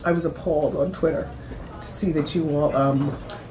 I was appalled on Twitter to see that you all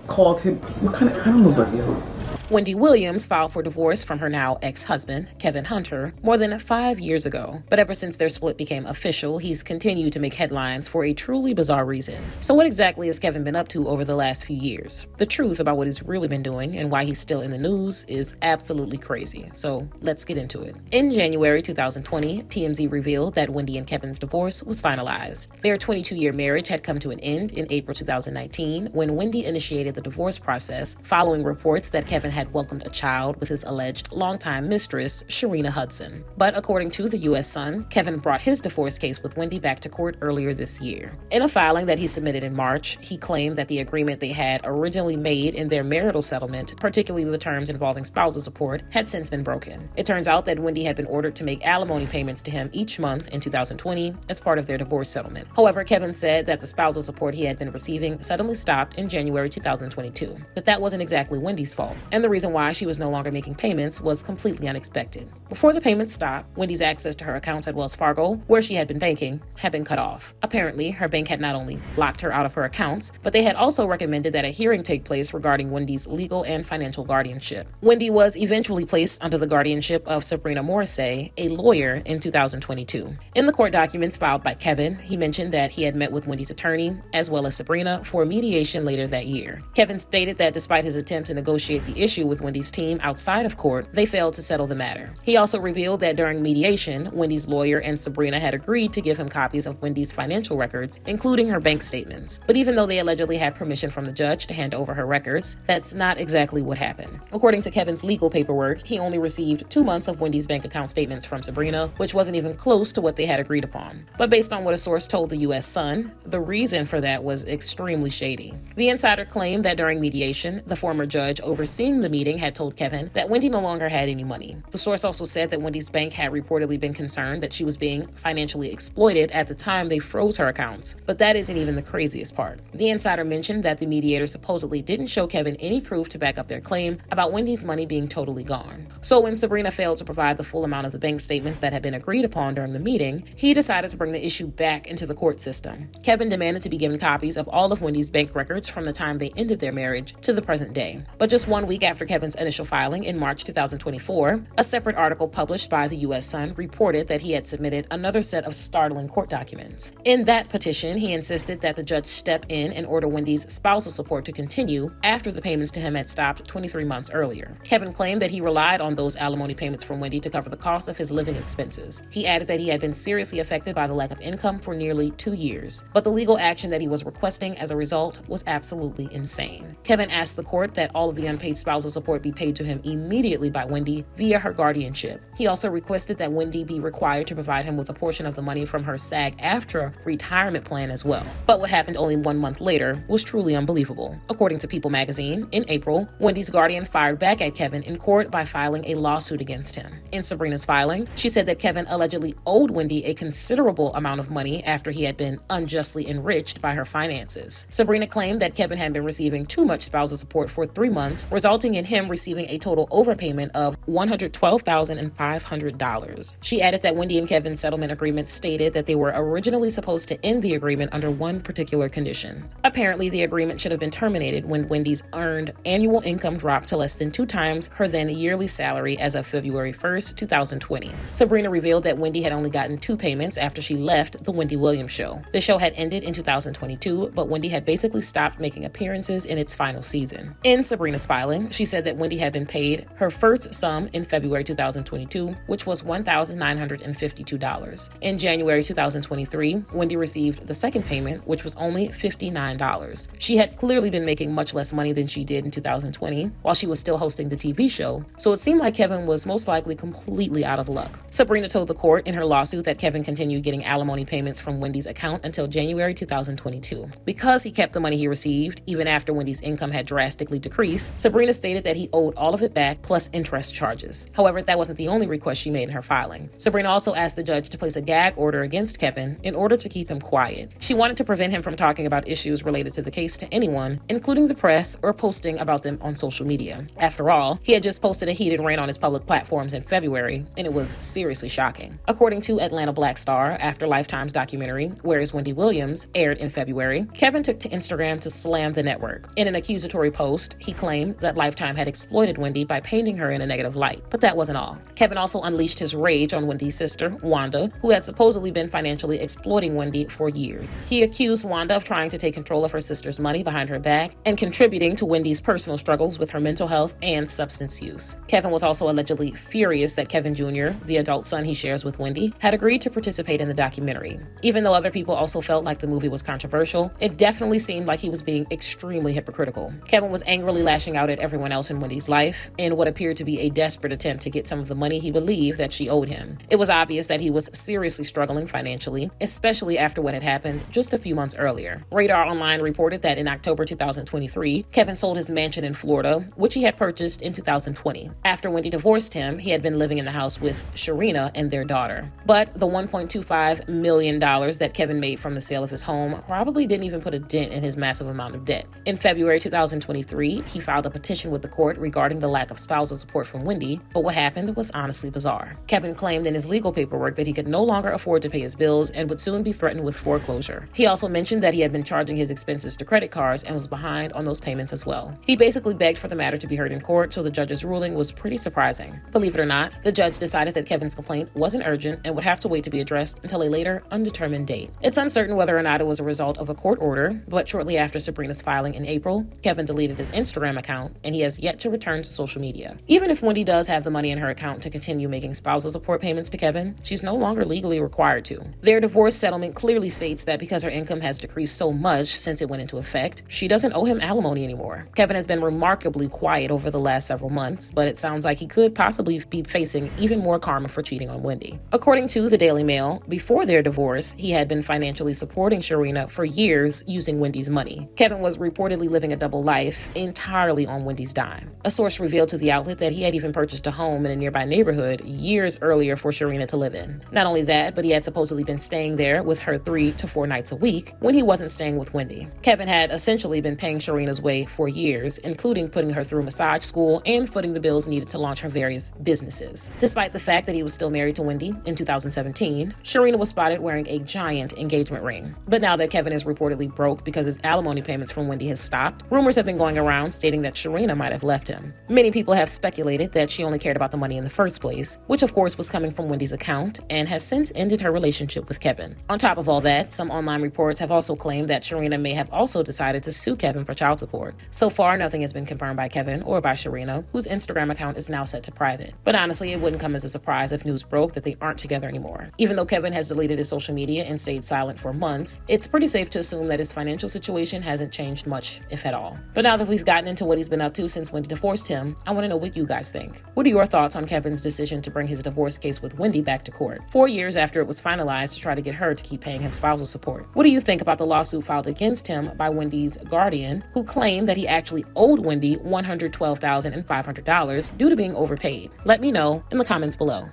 called him. What kind of animals are you? Wendy Williams filed for divorce from her now ex-husband, Kevin Hunter, more than 5 years ago. But ever since their split became official, he's continued to make headlines for a truly bizarre reason. So what exactly has Kevin been up to over the last few years? The truth about what he's really been doing and why he's still in the news is absolutely crazy. So let's get into it. In January 2020, TMZ revealed that Wendy and Kevin's divorce was finalized. Their 22-year marriage had come to an end in April 2019 when Wendy initiated the divorce process following reports that Kevin had welcomed a child with his alleged longtime mistress, Sharina Hudson. But according to the U.S. Sun, Kevin brought his divorce case with Wendy back to court earlier this year. In a filing that he submitted in March, he claimed that the agreement they had originally made in their marital settlement, particularly the terms involving spousal support, had since been broken. It turns out that Wendy had been ordered to make alimony payments to him each month in 2020 as part of their divorce settlement. However, Kevin said that the spousal support he had been receiving suddenly stopped in January 2022. But that wasn't exactly Wendy's fault, and the reason why she was no longer making payments was completely unexpected. Before the payments stopped, Wendy's access to her accounts at Wells Fargo, where she had been banking, had been cut off. Apparently, her bank had not only locked her out of her accounts, but they had also recommended that a hearing take place regarding Wendy's legal and financial guardianship. Wendy was eventually placed under the guardianship of Sabrina Morrissey, a lawyer, in 2022. In the court documents filed by Kevin, he mentioned that he had met with Wendy's attorney, as well as Sabrina, for mediation later that year. Kevin stated that despite his attempt to negotiate the issue with Wendy's team outside of court, they failed to settle the matter. He also revealed that during mediation, Wendy's lawyer and Sabrina had agreed to give him copies of Wendy's financial records, including her bank statements. But even though they allegedly had permission from the judge to hand over her records, that's not exactly what happened. According to Kevin's legal paperwork, he only received 2 months of Wendy's bank account statements from Sabrina, which wasn't even close to what they had agreed upon. But based on what a source told the U.S. Sun, the reason for that was extremely shady. The insider claimed that during mediation, the former judge overseeing the meeting had told Kevin that Wendy no longer had any money. The source also said that Wendy's bank had reportedly been concerned that she was being financially exploited at the time they froze her accounts. But that isn't even the craziest part. The insider mentioned that the mediator supposedly didn't show Kevin any proof to back up their claim about Wendy's money being totally gone. So when Sabrina failed to provide the full amount of the bank statements that had been agreed upon during the meeting, he decided to bring the issue back into the court system. Kevin demanded to be given copies of all of Wendy's bank records from the time they ended their marriage to the present day. But just 1 week after Kevin's initial filing in March 2024, a separate article published by the U.S. Sun reported that he had submitted another set of startling court documents. In that petition, he insisted that the judge step in and order Wendy's spousal support to continue after the payments to him had stopped 23 months earlier. Kevin claimed that he relied on those alimony payments from Wendy to cover the cost of his living expenses. He added that he had been seriously affected by the lack of income for nearly 2 years, but the legal action that he was requesting as a result was absolutely insane. Kevin asked the court that all of the unpaid spousal support be paid to him immediately by Wendy via her guardianship. He also requested that Wendy be required to provide him with a portion of the money from her SAG-AFTRA retirement plan as well. But what happened only 1 month later was truly unbelievable. According to People magazine, in April, Wendy's guardian fired back at Kevin in court by filing a lawsuit against him. In Sabrina's filing, she said that Kevin allegedly owed Wendy a considerable amount of money after he had been unjustly enriched by her finances. Sabrina claimed that Kevin had been receiving too much spousal support for 3 months, resulting in him receiving a total overpayment of $112,500. She added that Wendy and Kevin's settlement agreement stated that they were originally supposed to end the agreement under one particular condition. Apparently, the agreement should have been terminated when Wendy's earned annual income dropped to less than 2 times her then yearly salary as of February 1st, 2020. Sabrina revealed that Wendy had only gotten 2 payments after she left the Wendy Williams show. The show had ended in 2022, but Wendy had basically stopped making appearances in its final season. In Sabrina's filing, she said that Wendy had been paid her first sum in February 2022, which was $1,952. In January 2023, Wendy received the second payment, which was only $59. She had clearly been making much less money than she did in 2020, while she was still hosting the TV show, so it seemed like Kevin was most likely completely out of luck. Sabrina told the court in her lawsuit that Kevin continued getting alimony payments from Wendy's account until January 2022. Because he kept the money he received, even after Wendy's income had drastically decreased, Sabrina stated that he owed all of it back plus interest charges. charges. However, that wasn't the only request she made in her filing. Sabrina also asked the judge to place a gag order against Kevin in order to keep him quiet. She wanted to prevent him from talking about issues related to the case to anyone, including the press, or posting about them on social media. After all, he had just posted a heated rant on his public platforms in February, and it was seriously shocking. According to Atlanta Black Star, after Lifetime's documentary, Where's Wendy Williams, aired in February, Kevin took to Instagram to slam the network. In an accusatory post, he claimed that Lifetime had exploited Wendy by painting her in a negative light. But that wasn't all. Kevin also unleashed his rage on Wendy's sister, Wanda, who had supposedly been financially exploiting Wendy for years. He accused Wanda of trying to take control of her sister's money behind her back and contributing to Wendy's personal struggles with her mental health and substance use. Kevin was also allegedly furious that Kevin Jr., the adult son he shares with Wendy, had agreed to participate in the documentary. Even though other people also felt like the movie was controversial, it definitely seemed like he was being extremely hypocritical. Kevin was angrily lashing out at everyone else in Wendy's life in what appeared to be a desperate attempt to get some of the money he believed that she owed him. It was obvious that he was seriously struggling financially, especially after what had happened just a few months earlier. Radar Online reported that in October 2023, Kevin sold his mansion in Florida, which he had purchased in 2020. After Wendy divorced him, he had been living in the house with Sharina and their daughter. But the $1.25 million that Kevin made from the sale of his home probably didn't even put a dent in his massive amount of debt. In February 2023, he filed a petition with the court regarding the lack of spousal support from Wendy, but what happened was honestly bizarre. Kevin claimed in his legal paperwork that he could no longer afford to pay his bills and would soon be threatened with foreclosure. He also mentioned that he had been charging his expenses to credit cards and was behind on those payments as well. He basically begged for the matter to be heard in court, so the judge's ruling was pretty surprising. Believe it or not, the judge decided that Kevin's complaint wasn't urgent and would have to wait to be addressed until a later, undetermined date. It's uncertain whether or not it was a result of a court order, but shortly after Sabrina's filing in April, Kevin deleted his Instagram account and he has yet to return to social media. Even if Wendy does have the money in her account to continue making spousal support payments to Kevin, she's no longer legally required to. Their divorce settlement clearly states that because her income has decreased so much since it went into effect, she doesn't owe him alimony anymore. Kevin has been remarkably quiet over the last several months, but it sounds like he could possibly be facing even more karma for cheating on Wendy. According to the Daily Mail, before their divorce, he had been financially supporting Sharina for years using Wendy's money. Kevin was reportedly living a double life entirely on Wendy's dime. A source revealed to the outlet that he had even purchased a home in a nearby neighborhood years earlier for Sharina to live in. Not only that, but he had supposedly been staying there with her 3 to 4 nights a week when he wasn't staying with Wendy. Kevin had essentially been paying Sharina's way for years, including putting her through massage school and footing the bills needed to launch her various businesses. Despite the fact that he was still married to Wendy in 2017, Sharina was spotted wearing a giant engagement ring. But now that Kevin is reportedly broke because his alimony payments from Wendy has stopped, rumors have been going around stating that Sharina might have left him. Many people have speculated that she only cared about the money in the first place, which of course was coming from Wendy's account, and has since ended her relationship with Kevin. On top of all that, some online reports have also claimed that Sharina may have also decided to sue Kevin for child support. So far, nothing has been confirmed by Kevin or by Sharina, whose Instagram account is now set to private. But honestly, it wouldn't come as a surprise if news broke that they aren't together anymore. Even though Kevin has deleted his social media and stayed silent for months, it's pretty safe to assume that his financial situation hasn't changed much, if at all. But now that we've gotten into what he's been up to since Wendy divorced him, I want to know what you guys think. What are your thoughts on Kevin's decision to bring his divorce case with Wendy back to court 4 years after it was finalized to try to get her to keep paying him spousal support? What do you think about the lawsuit filed against him by Wendy's guardian, who claimed that he actually owed Wendy $112,500 due to being overpaid? Let me know in the comments below.